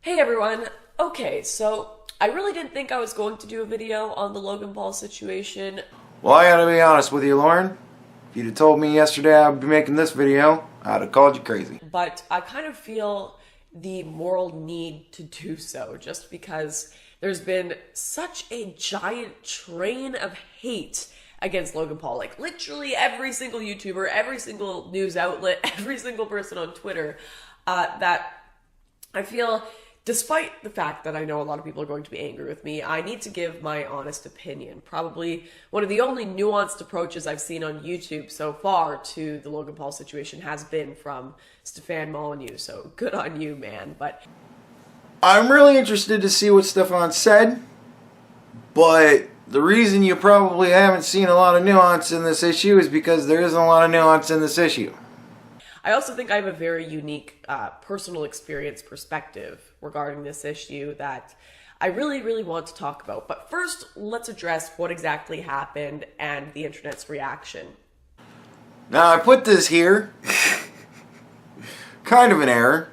Hey everyone. Okay, so I really didn't think I was going to do a video on the Logan Paul situation, Well, I gotta be honest with you, Lauren. If you'd have told me yesterday I'd be making this video, I'd have called you crazy. but I kind of feel the moral need to do so just because there's been such a giant train of hate against Logan Paul. Like literally every single YouTuber, every single news outlet, every single person on Twitter, that I feel, despite the fact that I know a lot of people are going to be angry with me, I need to give my honest opinion. Probably one of the only nuanced approaches I've seen on YouTube so far to the Logan Paul situation has been from Stefan Molyneux, so good on you, man. But I'm really interested to see what Stefan said, but the reason you probably haven't seen a lot of nuance in this issue is because there isn't a lot of nuance in this issue. I also think I have a very unique personal experience perspective regarding this issue that I really want to talk about. But first, let's address what exactly happened and the internet's reaction. Now, I put this here, kind of an error.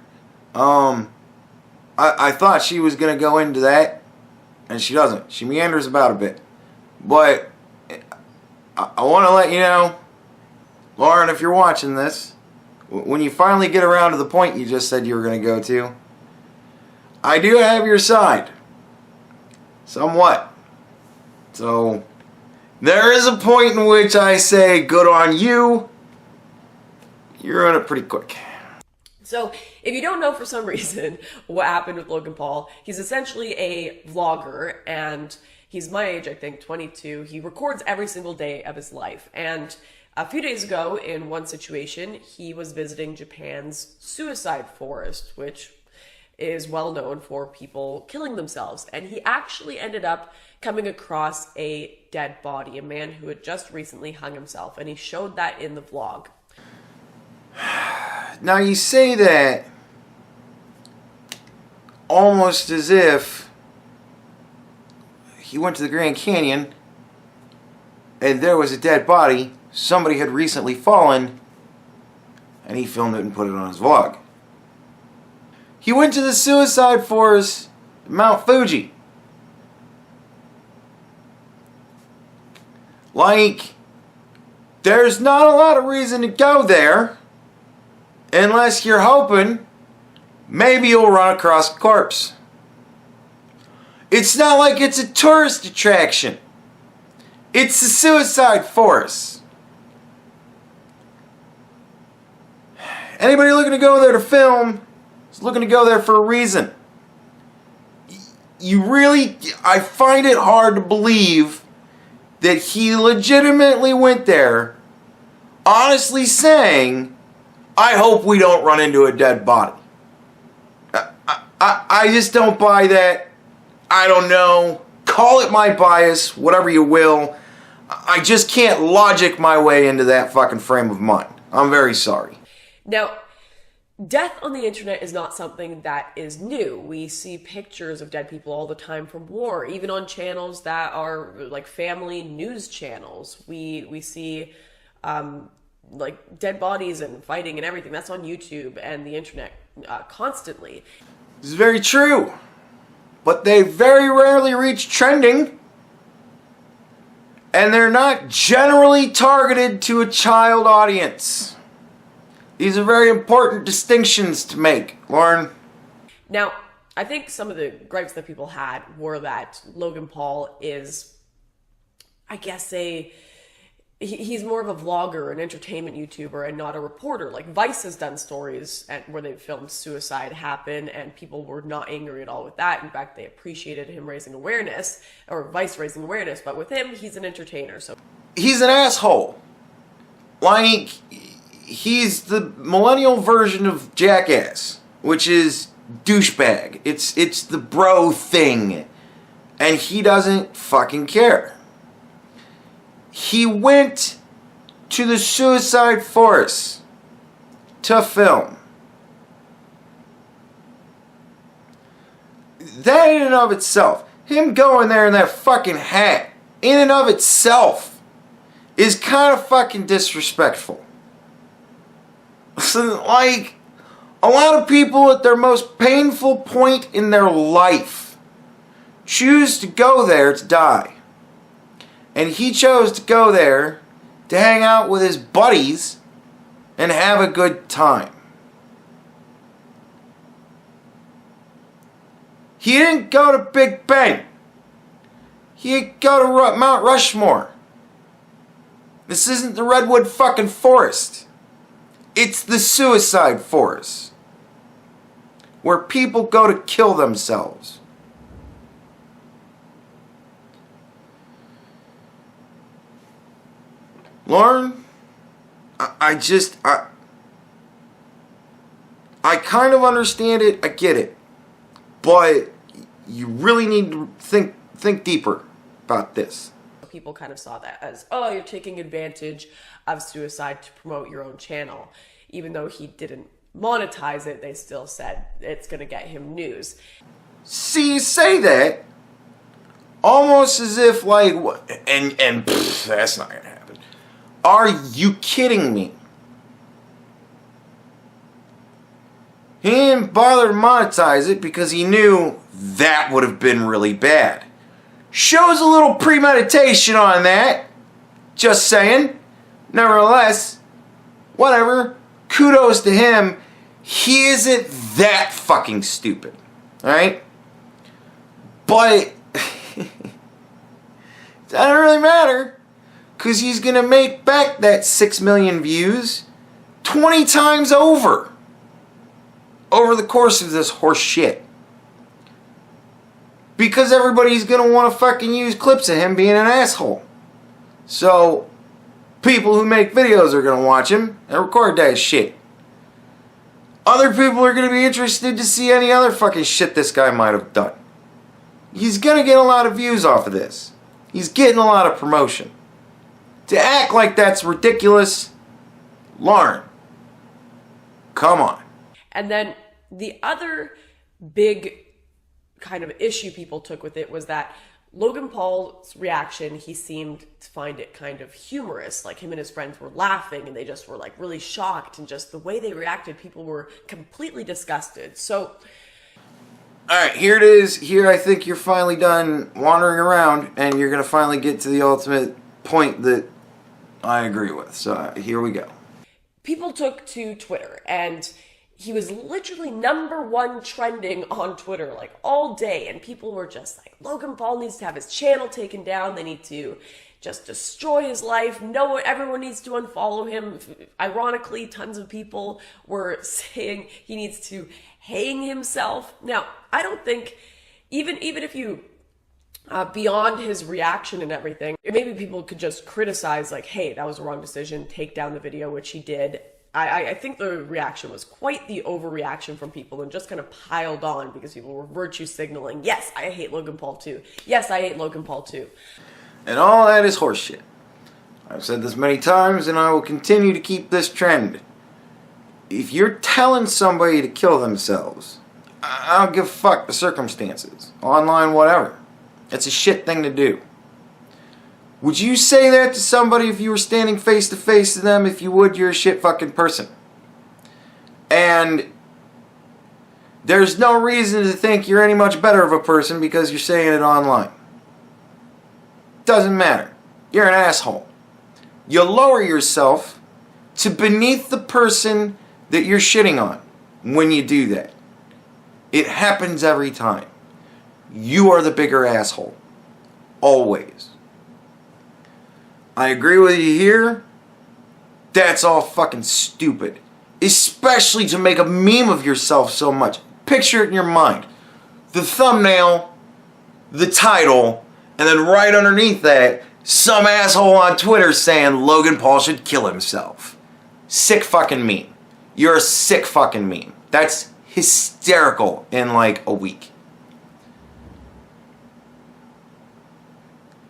I thought she was going to go into that, and she doesn't. She meanders about a bit. But I want to let you know, Lauren, if you're watching this, when you finally get around to the point you just said you were going to go to, I do have your side. Somewhat. So, there is a point in which I say, good on you. You're on it pretty quick. So, if you don't know for some reason what happened with Logan Paul, he's essentially a vlogger, and he's my age, I think, 22. He records every single day of his life, and a few days ago, in one situation, he was visiting Japan's suicide forest, which is well known for people killing themselves. And he actually ended up coming across a dead body, a man who had just recently hung himself, and he showed that in the vlog. Now you say that almost as if he went to the Grand Canyon and there was a dead body. Somebody had recently fallen, and he filmed it and put it on his vlog. He went to the suicide forest, Mount Fuji. Like, there's not a lot of reason to go there, unless you're hoping maybe you'll run across a corpse. It's not like it's a tourist attraction. It's the suicide forest. Anybody looking to go there to film is looking to go there for a reason. I find it hard to believe that he legitimately went there honestly saying, I hope we don't run into a dead body. I just don't buy that. I don't know. Call it my bias, whatever you will. I just can't logic my way into that fucking frame of mind. I'm very sorry. Now, death on the internet is not something that is new. We see pictures of dead people all the time from war, even on channels that are like family news channels. We see like dead bodies and fighting and everything. That's on YouTube and the internet constantly. This is very true, but they very rarely reach trending, and they're not generally targeted to a child audience. These are very important distinctions to make, Lauren. Now, I think some of the gripes that people had were that Logan Paul is, I guess, he's more of a vlogger, an entertainment YouTuber, and not a reporter. Like Vice has done stories where they've filmed suicide happen, and people were not angry at all with that. In fact, they appreciated him raising awareness, or Vice raising awareness. But with him, he's an entertainer. So he's an asshole. Like, he's the millennial version of Jackass, which is douchebag. It's the bro thing, and he doesn't fucking care. He went to the suicide forest to film. That in and of itself, him going there in that fucking hat, in and of itself, is kind of fucking disrespectful. Like, A lot of people at their most painful point in their life choose to go there to die. And he chose to go there to hang out with his buddies and have a good time. He didn't go to Big Ben. He didn't go to Mount Rushmore. This isn't the Redwood fucking Forest. It's the suicide forest, where people go to kill themselves. Lauren, I kind of understand it, I get it, but you really need to think deeper about this. People kind of saw that as, oh, you're taking advantage of suicide to promote your own channel. Even though he didn't monetize it, they still said it's going to get him news. See, you say that almost as if like, that's not going to happen. Are you kidding me? He didn't bother to monetize it because he knew that would have been really bad. Shows a little premeditation on that. Just saying. Nevertheless, whatever. Kudos to him. He isn't that fucking stupid. Alright? But it doesn't really matter. Because he's going to make back that 6 million views 20 times over. Over the course of this horse shit. Because everybody's going to want to fucking use clips of him being an asshole. So, people who make videos are going to watch him and record that shit. Other people are going to be interested to see any other fucking shit this guy might have done. He's going to get a lot of views off of this. He's getting a lot of promotion. To act like that's ridiculous, Lauren, come on. And then the other big kind of issue people took with it was that Logan Paul's reaction, he seemed to find it kind of humorous. Like him and his friends were laughing and they just were like really shocked, and just the way they reacted, people were completely disgusted. So, alright, here it is. Here I think you're finally done wandering around and you're going to finally get to the ultimate point that I agree with. So here we go. People took to Twitter, and he was literally #1 trending on Twitter like all day, and people were just like, Logan Paul needs to have his channel taken down. They need to just destroy his life. No, everyone needs to unfollow him. Ironically, tons of people were saying he needs to hang himself. Now, I don't think, even if you beyond his reaction and everything, maybe people could just criticize like, hey, that was a wrong decision, take down the video, which he did. I think the reaction was quite the overreaction from people and just kind of piled on because people were virtue signaling. Yes, I hate Logan Paul too. Yes, I hate Logan Paul too. And all that is horseshit. I've said this many times and I will continue to keep this trend. If you're telling somebody to kill themselves, I don't give a fuck the circumstances. Online, whatever. It's a shit thing to do. Would you say that to somebody if you were standing face to face to them? If you would, you're a shit fucking person. And there's no reason to think you're any much better of a person because you're saying it online. Doesn't matter. You're an asshole. You lower yourself to beneath the person that you're shitting on when you do that. It happens every time. You are the bigger asshole. Always. I agree with you here. That's all fucking stupid. Especially to make a meme of yourself so much. Picture it in your mind. The thumbnail, the title, and then right underneath that, some asshole on Twitter saying Logan Paul should kill himself. Sick fucking meme. You're a sick fucking meme. That's hysterical in like a week.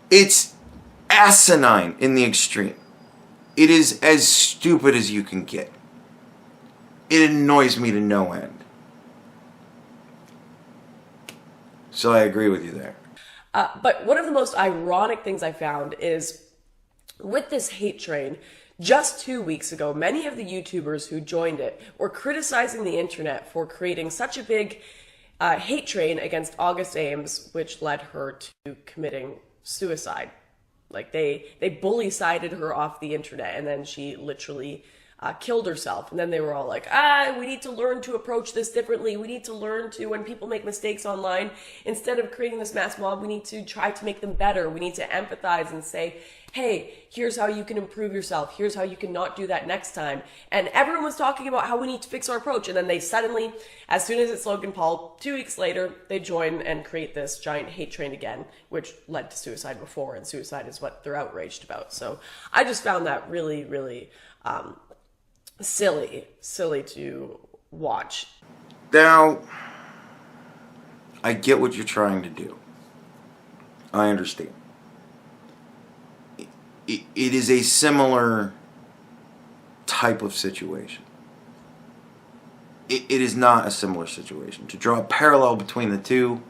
It's asinine in the extreme. It is as stupid as you can get. It annoys me to no end. So I agree with you there. But one of the most ironic things I found is with this hate train, Just 2 weeks ago, many of the YouTubers who joined it were criticizing the internet for creating such a big hate train against August Ames, which led her to committing suicide. Like they bully-sided her off the internet, and then she literally killed herself. And then they were all like, we need to learn to approach this differently. We need to learn to, when people make mistakes online, instead of creating this mass mob, we need to try to make them better. We need to empathize and say, hey, here's how you can improve yourself. Here's how you can not do that next time. And everyone was talking about how we need to fix our approach. And then they suddenly, as soon as it's Logan Paul, 2 weeks later, they join and create this giant hate train again, which led to suicide before. And suicide is what they're outraged about. So I just found that really, really silly to watch. Now, I get what you're trying to do. I understand. It is a similar type of situation. It is not a similar situation. To draw a parallel between the two,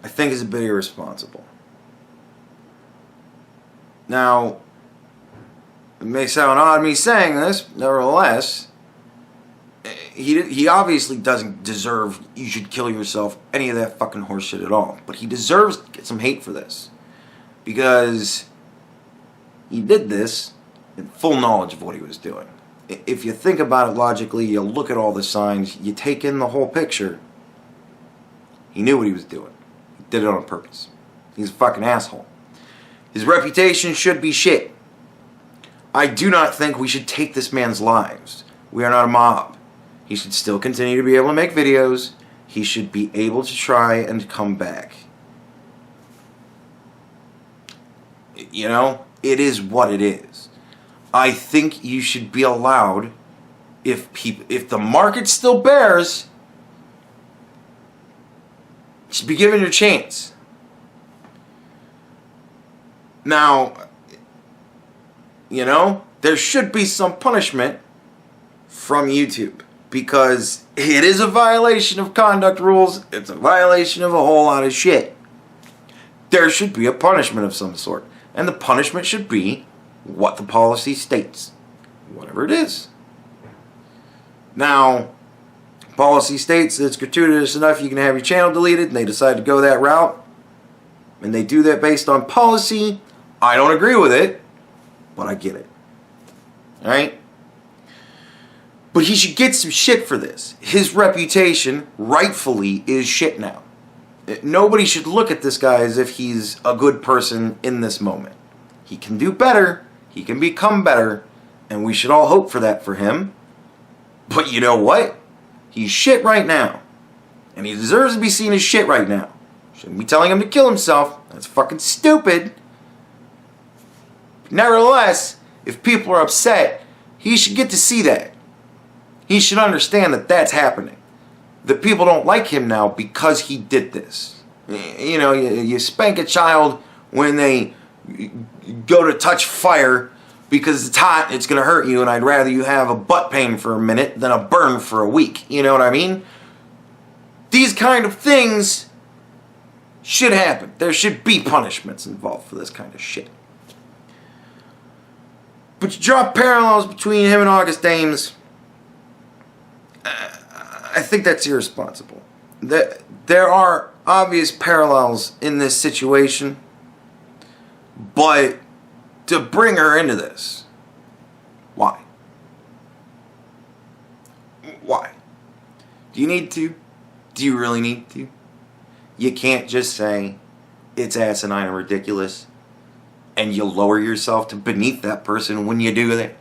I think is a bit irresponsible. Now, it may sound odd me saying this, nevertheless, he obviously doesn't deserve you should kill yourself, any of that fucking horseshit at all. But he deserves to get some hate for this. Because he did this in full knowledge of what he was doing. If you think about it logically, you look at all the signs, you take in the whole picture, he knew what he was doing. He did it on purpose. He's a fucking asshole. His reputation should be shit. I do not think we should take this man's lives. We are not a mob. He should still continue to be able to make videos. He should be able to try and come back. You know, it is what it is. I think you should be allowed, if the market still bears, you should be given your chance. Now, you know, there should be some punishment from YouTube, because it is a violation of conduct rules. It's a violation of a whole lot of shit. There should be a punishment of some sort. And the punishment should be what the policy states. Whatever it is. Now, policy states that it's gratuitous enough you can have your channel deleted, and they decide to go that route, and they do that based on policy. I don't agree with it, but I get it. Alright? But he should get some shit for this. His reputation, rightfully, is shit now. Nobody should look at this guy as if he's a good person in this moment. He can do better. He can become better. And we should all hope for that for him. But you know what? He's shit right now. And he deserves to be seen as shit right now. Shouldn't be telling him to kill himself. That's fucking stupid. Nevertheless, if people are upset, he should get to see that. He should understand that that's happening. That people don't like him now because he did this. You know, you spank a child when they go to touch fire because it's hot, it's going to hurt you, and I'd rather you have a butt pain for a minute than a burn for a week. You know what I mean? These kind of things should happen. There should be punishments involved for this kind of shit. But you draw parallels between him and August Ames, I think that's irresponsible. There are obvious parallels in this situation, but to bring her into this, why? Why? Do you need to? Do you really need to? You can't just say it's asinine and ridiculous and you lower yourself to beneath that person when you do that.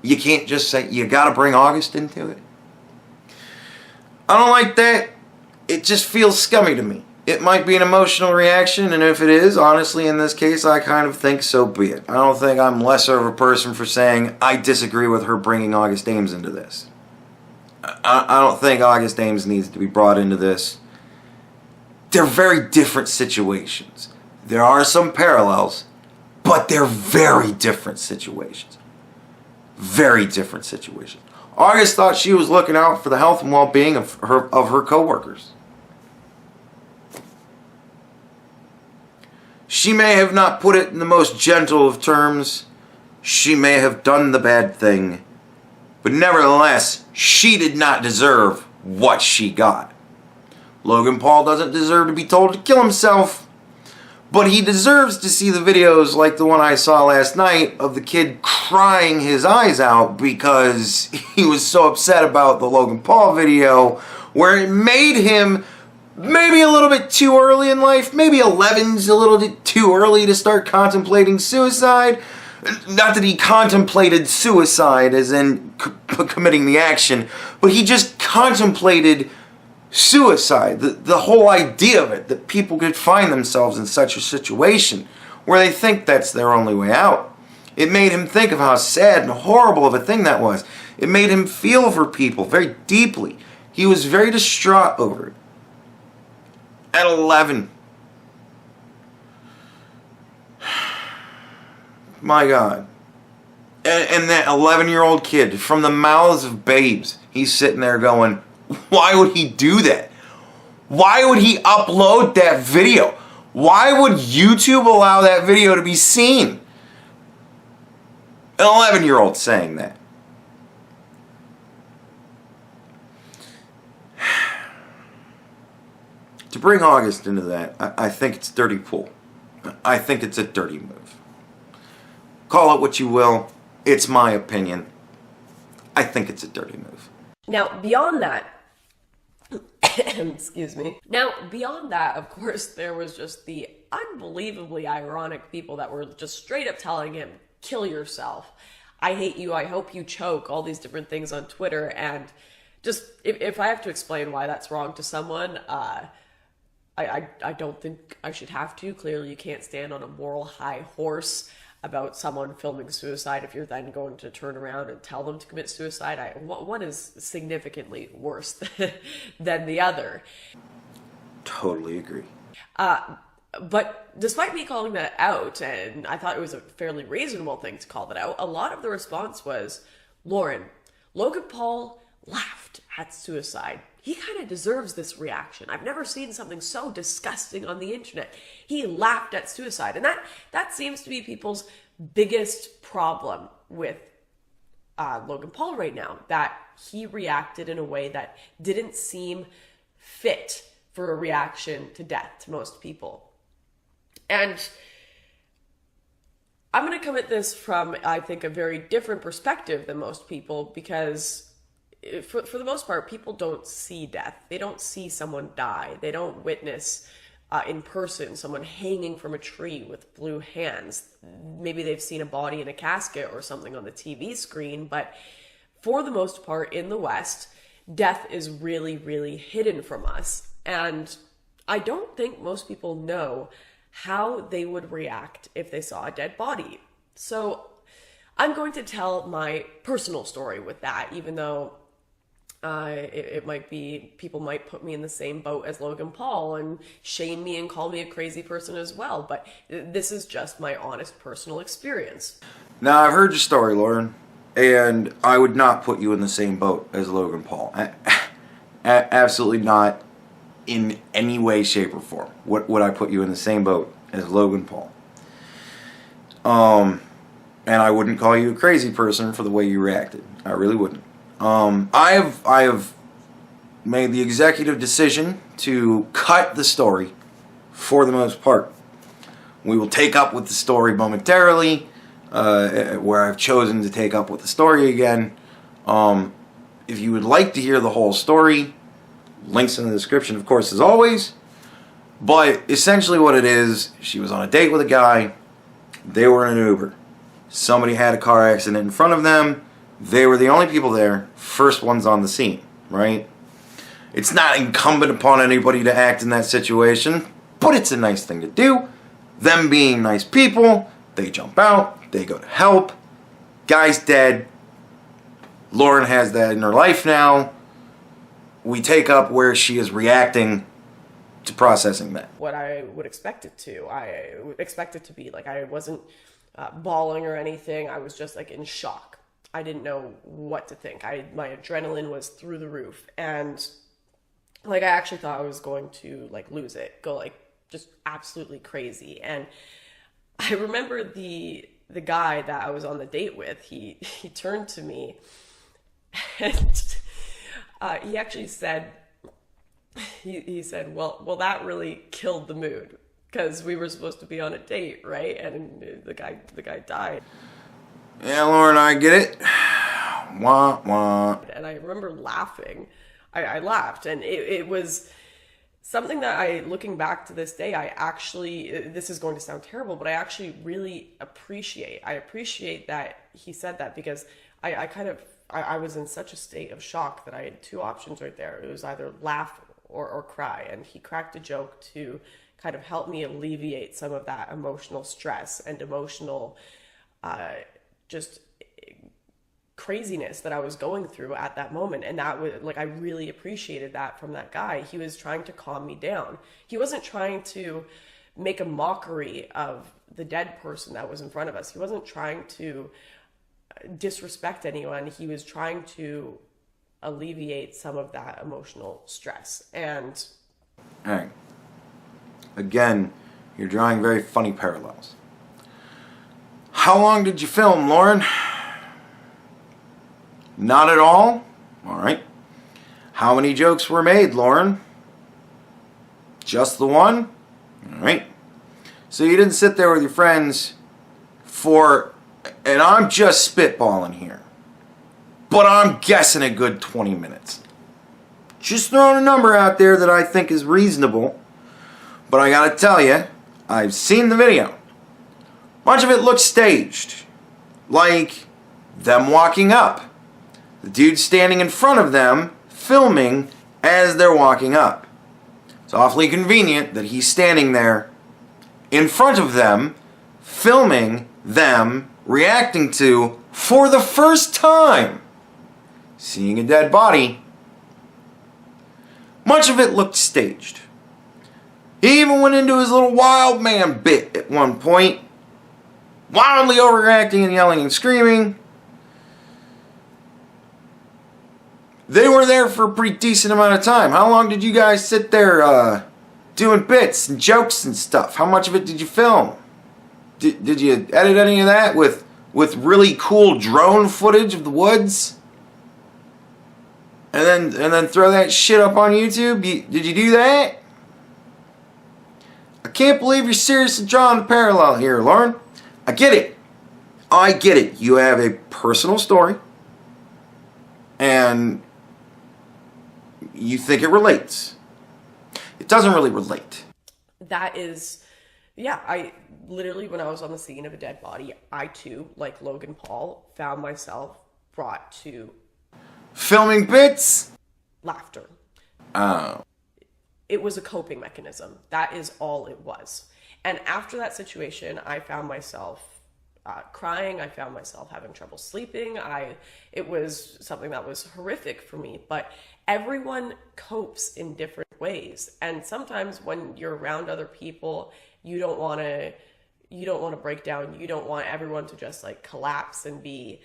You can't just say you gotta bring August into it. I don't like that. It just feels scummy to me. It might be an emotional reaction, and if it is, honestly, in this case, I kind of think so be it. I don't think I'm lesser of a person for saying I disagree with her bringing August Ames into this. I don't think August Ames needs to be brought into this. They're very different situations. There are some parallels, but they're very different situations. Very different situations. August thought she was looking out for the health and well-being of her co-workers. She may have not put it in the most gentle of terms. she may have done the bad thing, but nevertheless, she did not deserve what she got. Logan Paul doesn't deserve to be told to kill himself, but he deserves to see the videos like the one I saw last night of the kid crying his eyes out because he was so upset about the Logan Paul video, where it made him maybe a little bit too early in life. Maybe 11's a little bit too early to start contemplating suicide. Not that he contemplated suicide as in committing the action, but he just contemplated suicide. The whole idea of it, that people could find themselves in such a situation where they think that's their only way out. It made him think of how sad and horrible of a thing that was. It made him feel for people very deeply. He was very distraught over it. At 11. My God. And that 11-year-old kid, from the mouths of babes, he's sitting there going, why would he do that? Why would he upload that video? Why would YouTube allow that video to be seen? An 11-year-old saying that. To bring August into that, I think it's dirty pool. I think it's a dirty move. Call it what you will. It's my opinion. I think it's a dirty move. Now, beyond that, excuse me. Now, beyond that, of course, there was just the unbelievably ironic people that were just straight up telling him, kill yourself. I hate you. I hope you choke. All these different things on Twitter. And just, if I have to explain why that's wrong to someone, I don't think I should have to. Clearly, you can't stand on a moral high horse about someone filming suicide if you're then going to turn around and tell them to commit suicide. One is significantly worse than the other. Totally agree. But despite me calling that out, and I thought it was a fairly reasonable thing to call that out, a lot of the response was, Lauren, Logan Paul laughed at suicide. He kind of deserves this reaction. I've never seen something so disgusting on the internet. He laughed at suicide. And that seems to be people's biggest problem with Logan Paul right now, that he reacted in a way that didn't seem fit for a reaction to death to most people. And I'm going to come at this from, I think, a very different perspective than most people, because for the most part, people don't see death. They don't see someone die. They don't witness in person someone hanging from a tree with blue hands. Maybe they've seen a body in a casket or something on the TV screen, but for the most part in the West, death is really, really hidden from us. And I don't think most people know how they would react if they saw a dead body. So I'm going to tell my personal story with that, even though it might be, people might put me in the same boat as Logan Paul and shame me and call me a crazy person as well. But this is just my honest personal experience. Now, I've heard your story, Lauren, and I would not put you in the same boat as Logan Paul. Absolutely not in any way, shape, or form would I put you in the same boat as Logan Paul. And I wouldn't call you a crazy person for the way you reacted. I really wouldn't. I have made the executive decision to cut the story for the most part. We will take up with the story momentarily, where I've chosen to take up with the story again. If you would like to hear the whole story, links in the description, of course, as always. But essentially what it is, she was on a date with a guy. They were in an Uber. Somebody had a car accident in front of them. They were the only people there, first ones on the scene, right? It's not incumbent upon anybody to act in that situation, but it's a nice thing to do. Them being nice people, they jump out, they go to help. Guy's dead. Lauren has that in her life now. We take up where she is reacting to processing that. What I would expect it to. I would expect it to be like, I wasn't bawling or anything. I was just like in shock. I didn't know what to think. My adrenaline was through the roof, and like I actually thought I was going to like lose it, go like just absolutely crazy. And I remember the the guy that I was on the date with, he turned to me and he actually said, he said, well, that really killed the mood because we were supposed to be on a date, right? And the guy died. Yeah, Lauren, I get it. Wah, wah. And I remember laughing. I laughed, and it was something that looking back to this day, I actually, this is going to sound terrible, but I actually really appreciate. I appreciate that he said that because I was in such a state of shock that I had two options right there. It was either laugh or cry, and he cracked a joke to kind of help me alleviate some of that emotional stress and emotional just craziness that I was going through at that moment. And that was like, I really appreciated that from that guy. He was trying to calm me down. He wasn't trying to make a mockery of the dead person that was in front of us. He wasn't trying to disrespect anyone. He was trying to alleviate some of that emotional stress. And all right, again, you're drawing very funny parallels. How long did you film, Lauren? Not at all? All right. How many jokes were made, Lauren? Just the one? All right. So you didn't sit there with your friends for, and I'm just spitballing here, but I'm guessing a good 20 minutes. Just throwing a number out there that I think is reasonable, but I gotta tell you, I've seen the video. Much of it looks staged, like them walking up, the dude standing in front of them filming as they're walking up. It's awfully convenient that he's standing there in front of them filming them reacting to, for the first time, seeing a dead body. Much of it looked staged. He even went into his little wild man bit at one point, wildly overreacting and yelling and screaming. They were there for a pretty decent amount of time. How long did you guys sit there doing bits and jokes and stuff? How much of it did you film? Did you edit any of that with really cool drone footage of the woods? And then throw that shit up on YouTube? Did you do that? I can't believe you're seriously drawing a parallel here, Lauren. I get it. I get it. You have a personal story, and you think it relates. It doesn't really relate. that is, yeah, I literally, when I was on the scene of a dead body, I too, like Logan Paul, found myself brought to filming bits? Laughter. Oh. It was a coping mechanism. That is all it was. And after that situation, I found myself crying. I found myself having trouble sleeping. It was something that was horrific for me. But everyone copes in different ways. And sometimes when you're around other people, you don't want to break down. You don't want everyone to just like collapse and be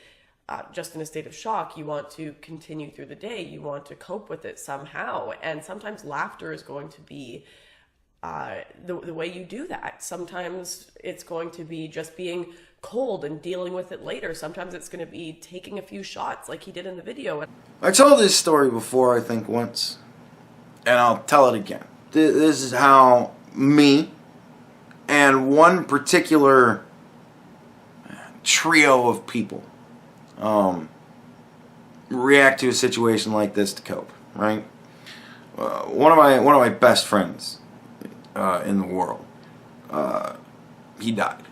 just in a state of shock. You want to continue through the day. You want to cope with it somehow. And sometimes laughter is going to be the way you do that. Sometimes it's going to be just being cold and dealing with it later. Sometimes it's going to be taking a few shots like he did in the video. I told this story before, I think once, and I'll tell it again. This is how me and one particular trio of people react to a situation like this to cope, right? One of my best friends in the world, he died.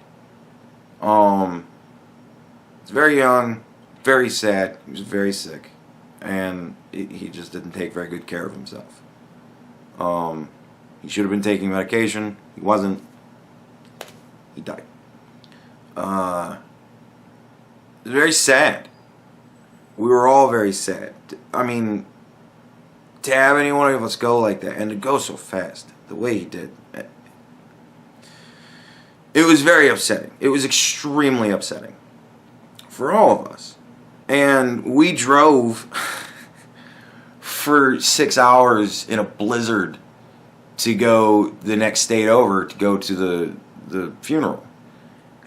He's very young, very sad. He was very sick, and he just didn't take very good care of himself. He should have been taking medication. He wasn't. He died. It was very sad. We were all very sad. I mean, to have any one of us go like that, and to go so fast, the way he did, it was very upsetting. It was extremely upsetting for all of us. And we drove for 6 hours in a blizzard to go the next state over to go to the funeral.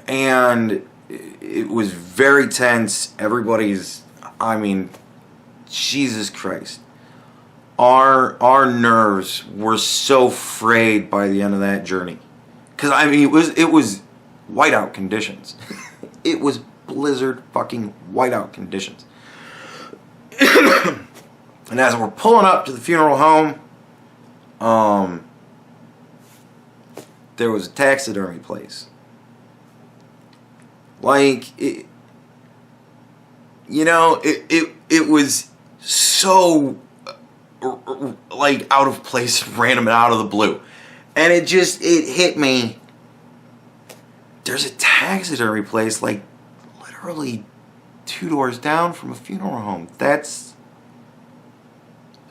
And it was very tense. Everybody's, I mean, Jesus Christ. Our nerves were so frayed by the end of that journey. Because, I mean, it was whiteout conditions. It was blizzard fucking whiteout conditions. And as we're pulling up to the funeral home, there was a taxidermy place. Like, it was so, like, out of place, random, and out of the blue. And it hit me. There's a taxidermy place, like, literally 2 doors down from a funeral home. There's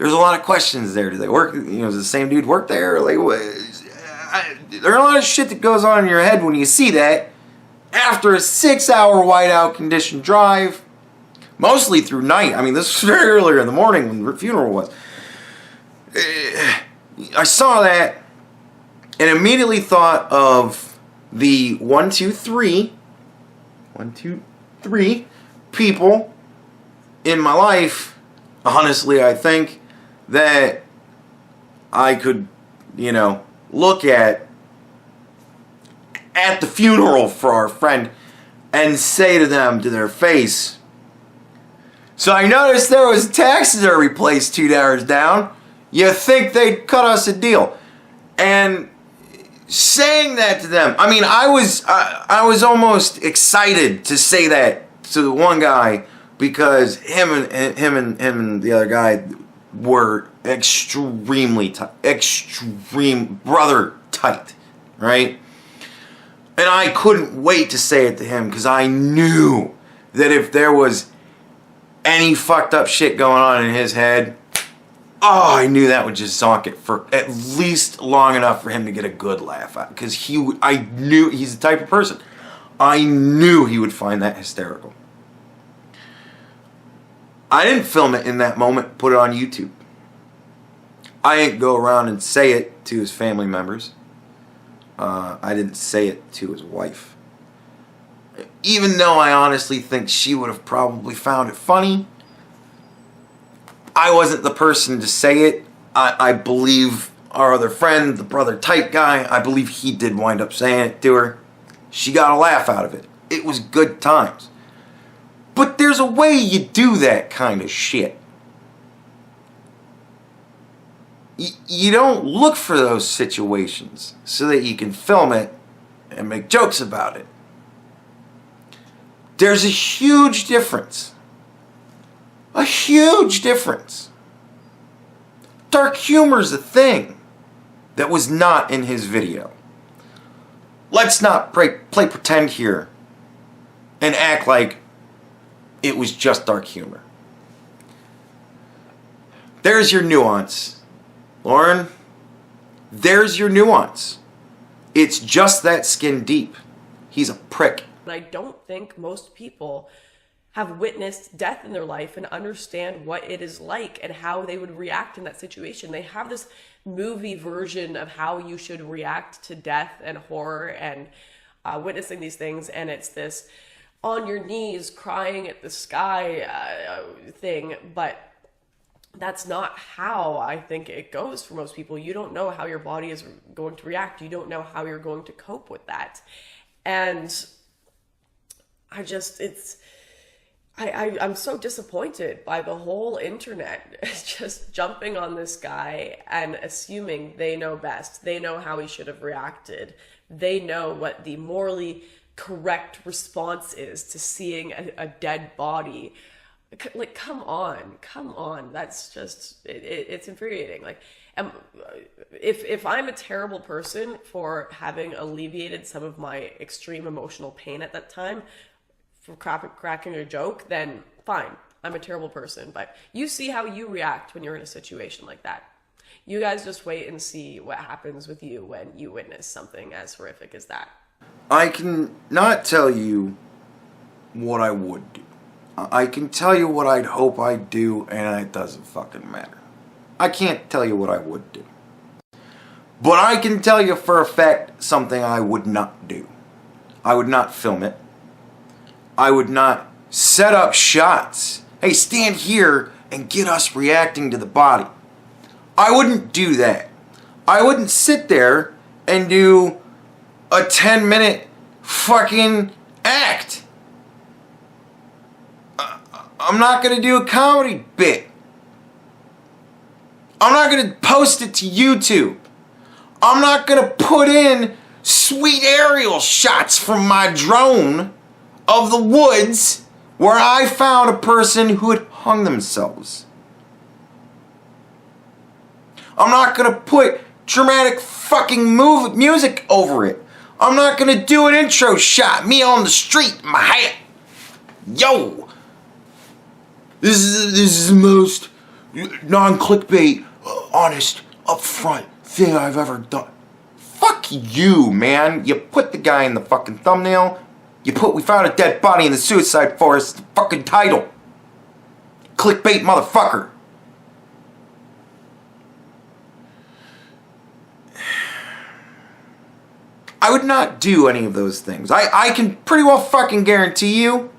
a lot of questions there. Do they work, does the same dude work there? Like, there's a lot of shit that goes on in your head when you see that. After a 6-hour whiteout condition drive, mostly through night. I mean, this was very earlier in the morning when the funeral was. I saw that and immediately thought of the 1, 2, 3 people in my life, honestly, I think, that I could, look at the funeral for our friend and say to them to their face, so I noticed there was a taxidermy place 2 doors down. You think they'd cut us a deal? And saying that to them, I mean, I was almost excited to say that to the one guy because him and the other guy were extremely tight, extreme brother tight, right? And I couldn't wait to say it to him because I knew that if there was any fucked up shit going on in his head, I knew that would just zonk it for at least long enough for him to get a good laugh out. Because I knew he's the type of person. I knew he would find that hysterical. I didn't film it in that moment, put it on YouTube. I didn't go around and say it to his family members. I didn't say it to his wife. Even though I honestly think she would have probably found it funny, I wasn't the person to say it. I believe our other friend, the brother tight guy, I believe he did wind up saying it to her. She got a laugh out of it. It was good times. But there's a way you do that kind of shit. You don't look for those situations so that you can film it and make jokes about it. There's a huge difference. A huge difference. Dark humor's a thing that was not in his video. Let's not play pretend here and act like it was just dark humor. There's your nuance. Lauren, there's your nuance. It's just that skin deep. He's a prick. I don't think most people have witnessed death in their life and understand what it is like and how they would react in that situation. They have this movie version of how you should react to death and horror and witnessing these things, and it's this on your knees crying at the sky thing, but that's not how I think it goes for most people. You don't know how your body is going to react. You don't know how you're going to cope with that. And I'm so disappointed by the whole internet just jumping on this guy and assuming they know best. They know how he should have reacted. They know what the morally correct response is to seeing a dead body. Like, come on. That's just, it's infuriating. Like, if I'm a terrible person for having alleviated some of my extreme emotional pain at that time, for cracking a joke, then fine, I'm a terrible person. But you see how you react when you're in a situation like that. You guys just wait and see what happens with you when you witness something as horrific as that. I can not tell you what I would do. I can tell you what I'd hope I'd do, and it doesn't fucking matter. I can't tell you what I would do. But I can tell you for a fact something I would not do. I would not film it. I would not set up shots. Hey, stand here and get us reacting to the body. I wouldn't do that. I wouldn't sit there and do a 10-minute fucking act. I'm not going to do a comedy bit. I'm not going to post it to YouTube. I'm not going to put in sweet aerial shots from my drone of the woods where I found a person who had hung themselves. I'm not going to put dramatic fucking music over it. I'm not going to do an intro shot, me on the street, my hat. Yo! This is the most non-clickbait, honest, upfront thing I've ever done. Fuck you, man. You put the guy in the fucking thumbnail. We found a dead body in the suicide forest. The fucking title. Clickbait motherfucker. I would not do any of those things. I can pretty well fucking guarantee you,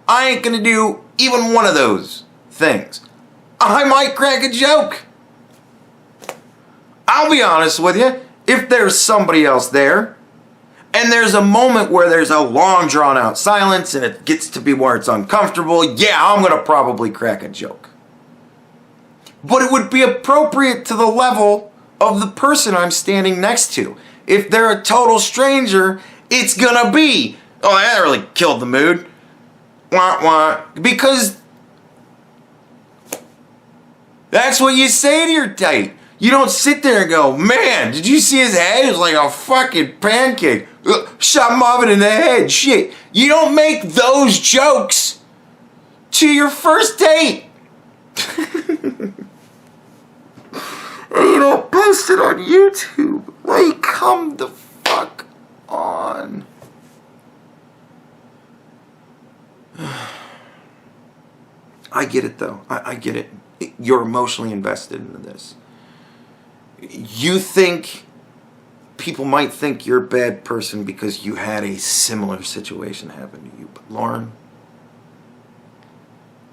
I ain't gonna do even one of those things. I might crack a joke. I'll be honest with you, if there's somebody else there, and there's a moment where there's a long drawn out silence and it gets to be where it's uncomfortable, yeah, I'm gonna probably crack a joke. But it would be appropriate to the level of the person I'm standing next to. If they're a total stranger, it's gonna be, oh, that really killed the mood. Wah, wah. Because that's what you say to your date. You don't sit there and go, man, did you see his head? It was like a fucking pancake. Shot Marvin in the head. Shit. You don't make those jokes to your first date. And you don't post it on YouTube. Like, come the fuck on. I get it though. I get it. You're emotionally invested into this. You think people might think you're a bad person because you had a similar situation happen to you. But Lauren,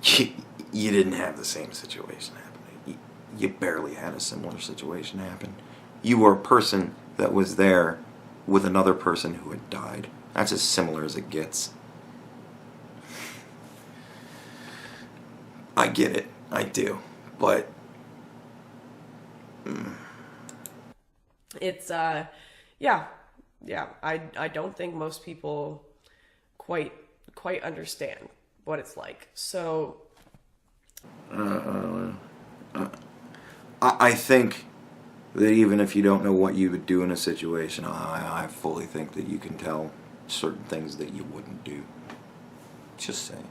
you didn't have the same situation happen. You barely had a similar situation happen. You were a person that was there with another person who had died. That's as similar as it gets. I get it. I do. But it's yeah. I don't think most people quite understand what it's like. So I think that even if you don't know what you would do in a situation, I fully think that you can tell certain things that you wouldn't do. Just saying.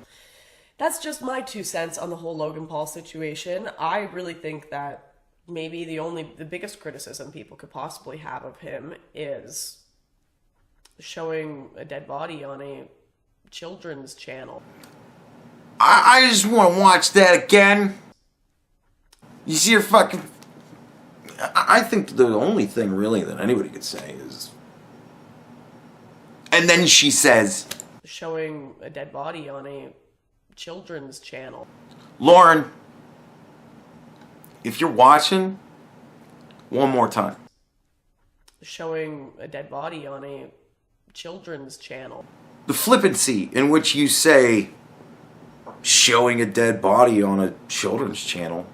that's just my 2 cents on the whole Logan Paul situation. I really think that maybe the biggest criticism people could possibly have of him is showing a dead body on a children's channel. I just want to watch that again. You see her fucking... I think the only thing really that anybody could say is... And then she says... Showing a dead body on a children's channel. Lauren, if you're watching, one more time. Showing a dead body on a children's channel. The flippancy in which you say, showing a dead body on a children's channel...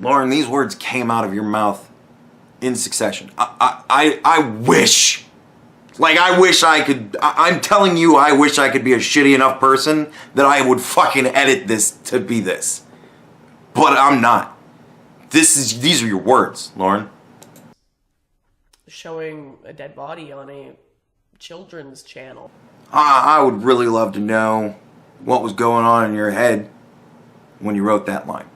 Lauren, these words came out of your mouth in succession. I wish, like I wish I could, I'm telling you, I wish I could be a shitty enough person that I would fucking edit this to be this. But I'm not. These are your words, Lauren. Showing a dead body on a children's channel. I would really love to know what was going on in your head when you wrote that line.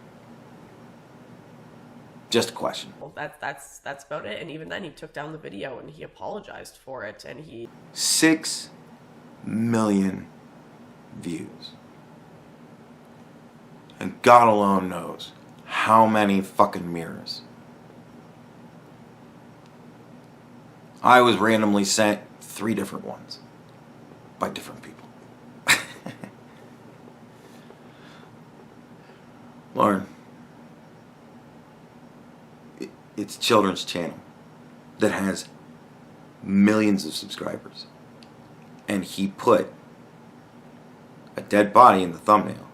Just a question. Well, that's about it. And even then, he took down the video and he apologized for it. And he 6 million views, and God alone knows how many fucking mirrors I was randomly sent 3 different ones by different people. Lauren, it's a children's channel that has millions of subscribers, and he put a dead body in the thumbnail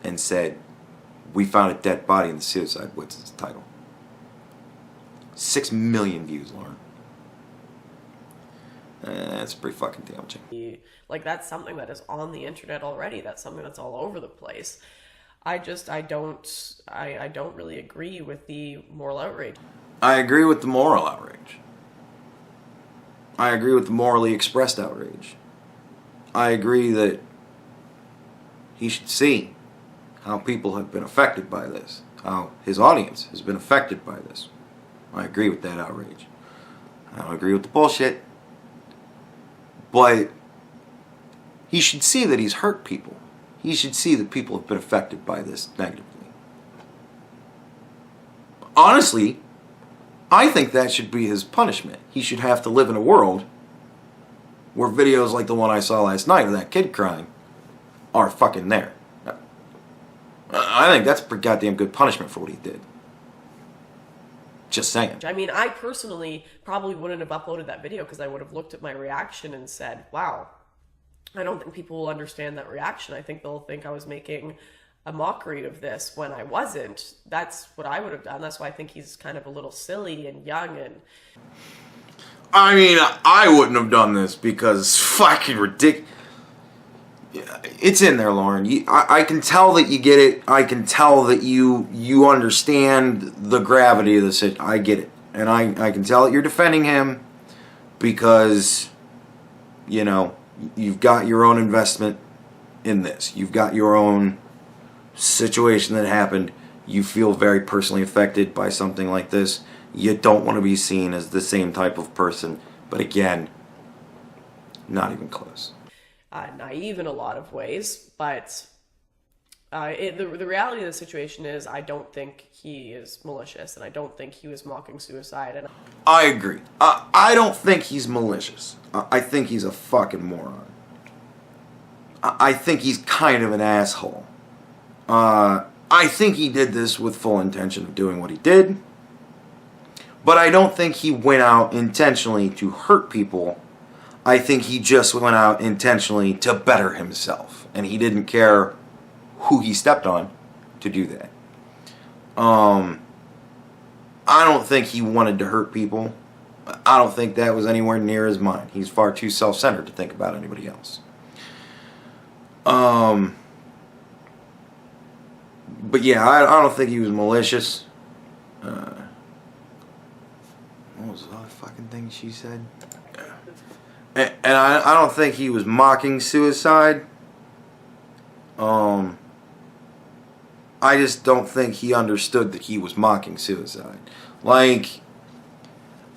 and said, "We found a dead body in the suicide woods," is the title. 6 million views, Lauren. That's pretty fucking damaging. Like, that's something that is on the internet already. That's something that's all over the place. I don't really agree with the moral outrage. I agree with the moral outrage. I agree with the morally expressed outrage. I agree that he should see how people have been affected by this, how his audience has been affected by this. I agree with that outrage. I don't agree with the bullshit, but he should see that he's hurt people. He should see that people have been affected by this negatively. Honestly, I think that should be his punishment. He should have to live in a world where videos like the one I saw last night of that kid crying are fucking there. I think that's a pretty goddamn good punishment for what he did. Just saying. I mean, I personally probably wouldn't have uploaded that video because I would have looked at my reaction and said, wow, I don't think people will understand that reaction. I think they'll think I was making a mockery of this when I wasn't. That's what I would have done. That's why I think he's kind of a little silly and young. And I mean, I wouldn't have done this because it's fucking ridiculous. It's in there, Lauren. I can tell that you get it. I can tell that you understand the gravity of the situation. I get it. And I can tell that you're defending him because, you know, you've got your own investment in this. You've got your own situation that happened. You feel very personally affected by something like this. You don't want to be seen as the same type of person. But again, not even close. Naive in a lot of ways, but the reality of the situation is I don't think he is malicious, and I don't think he was mocking suicide. And I agree. I don't think he's malicious. I think he's a fucking moron. I think he's kind of an asshole. I think he did this with full intention of doing what he did, but I don't think he went out intentionally to hurt people. I think he just went out intentionally to better himself, and he didn't care who he stepped on to do that. I don't think he wanted to hurt people. I don't think that was anywhere near his mind. He's far too self-centered to think about anybody else. But yeah, I don't think he was malicious. What was the other fucking thing she said? And I don't think he was mocking suicide. I just don't think he understood that he was mocking suicide. Like,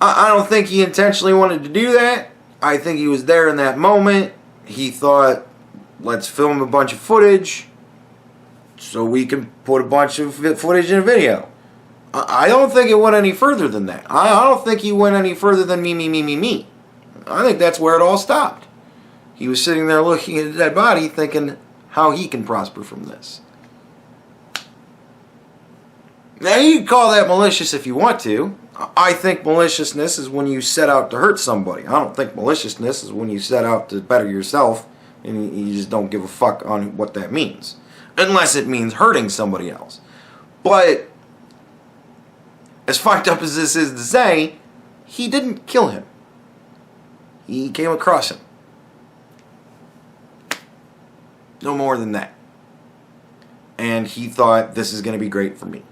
I don't think he intentionally wanted to do that. I think he was there in that moment. He thought, let's film a bunch of footage so we can put a bunch of footage in a video. I don't think it went any further than that. I don't think he went any further than me. I think that's where it all stopped. He was sitting there looking at a dead body thinking how he can prosper from this. Now, you can call that malicious if you want to. I think maliciousness is when you set out to hurt somebody. I don't think maliciousness is when you set out to better yourself and you just don't give a fuck on what that means. Unless it means hurting somebody else. But, as fucked up as this is to say, he didn't kill him. He came across him. No more than that. And he thought, this is going to be great for me.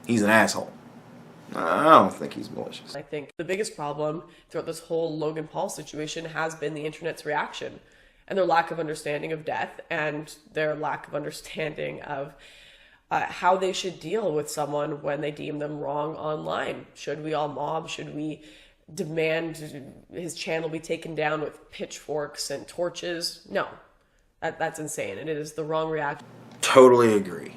He's an asshole. I don't think he's malicious. I think the biggest problem throughout this whole Logan Paul situation has been the internet's reaction and their lack of understanding of death and their lack of understanding of how they should deal with someone when they deem them wrong online. Should we all mob? Should we demand his channel be taken down with pitchforks and torches? No, that's insane. And it is the wrong reaction. Totally agree.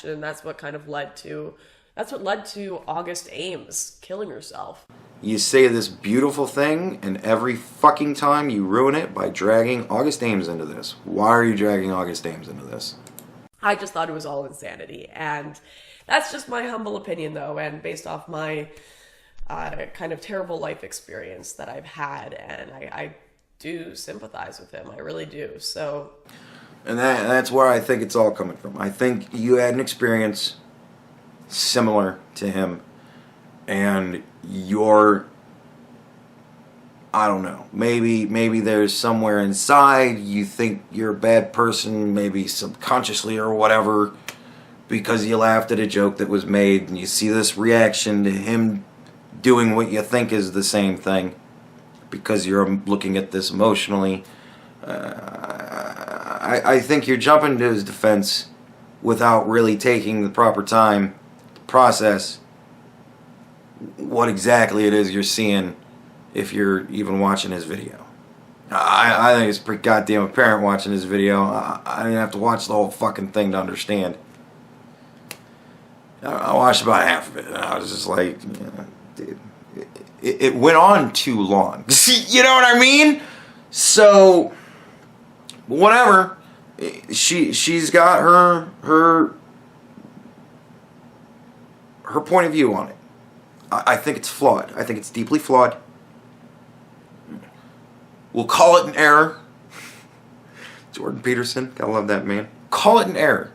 And that's what kind of led to That's what led to August Ames killing herself. You say this beautiful thing, and every fucking time you ruin it by dragging August Ames into this. Why are you dragging August Ames into this? I just thought it was all insanity. And that's just my humble opinion, though, and based off my kind of terrible life experience that I've had. And I do sympathize with him. I really do. So... And that's where I think it's all coming from. I think you had an experience similar to him, and you're, I don't know, maybe there's somewhere inside you think you're a bad person, maybe subconsciously or whatever, because you laughed at a joke that was made, and you see this reaction to him doing what you think is the same thing, because you're looking at this emotionally. I think you're jumping to his defense without really taking the proper time to process what exactly it is you're seeing if you're even watching his video. I think it's pretty goddamn apparent watching his video. I didn't have to watch the whole fucking thing to understand. I watched about half of it, and I was just like, yeah, dude, it went on too long. You know what I mean? So... whatever, she's got her point of view on it. I think it's flawed. I think it's deeply flawed. We'll call it an error. Jordan Peterson, gotta love that man. Call it an error.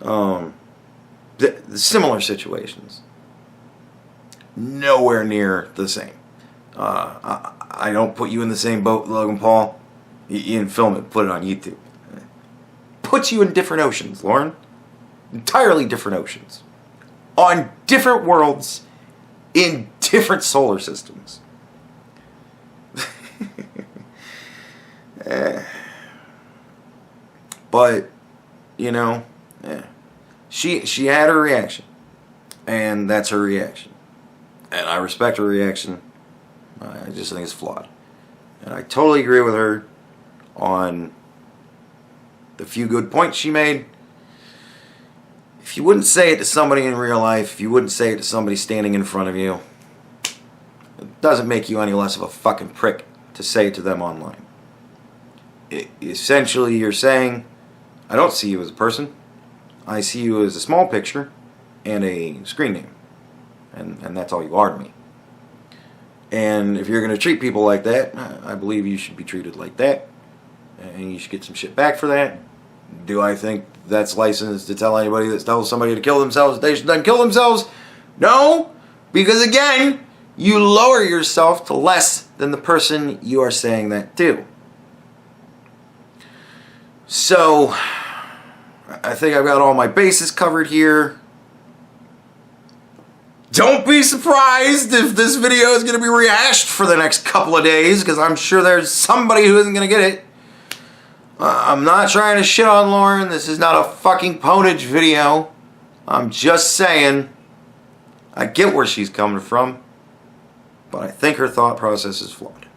The similar situations, nowhere near the same. I don't put you in the same boat with Logan Paul. You can film it, put it on YouTube. Puts you in different oceans, Lauren. Entirely different oceans. On different worlds, in different solar systems. But, you know, she had her reaction. And that's her reaction. And I respect her reaction. I just think it's flawed. And I totally agree with her on the few good points she made. If you wouldn't say it to somebody in real life, if you wouldn't say it to somebody standing in front of you, it doesn't make you any less of a fucking prick to say it to them online. Essentially, you're saying, I don't see you as a person. I see you as a small picture and a screen name. And that's all you are to me. And if you're going to treat people like that, I believe you should be treated like that. And you should get some shit back for that. Do I think that's licensed to tell anybody that tells somebody to kill themselves they should then kill themselves? No, because again, you lower yourself to less than the person you are saying that to. So, I think I've got all my bases covered here. Don't be surprised if this video is going to be rehashed for the next couple of days, because I'm sure there's somebody who isn't going to get it. I'm not trying to shit on Lauren. This is not a fucking ponage video. I'm just saying, I get where she's coming from, but I think her thought process is flawed.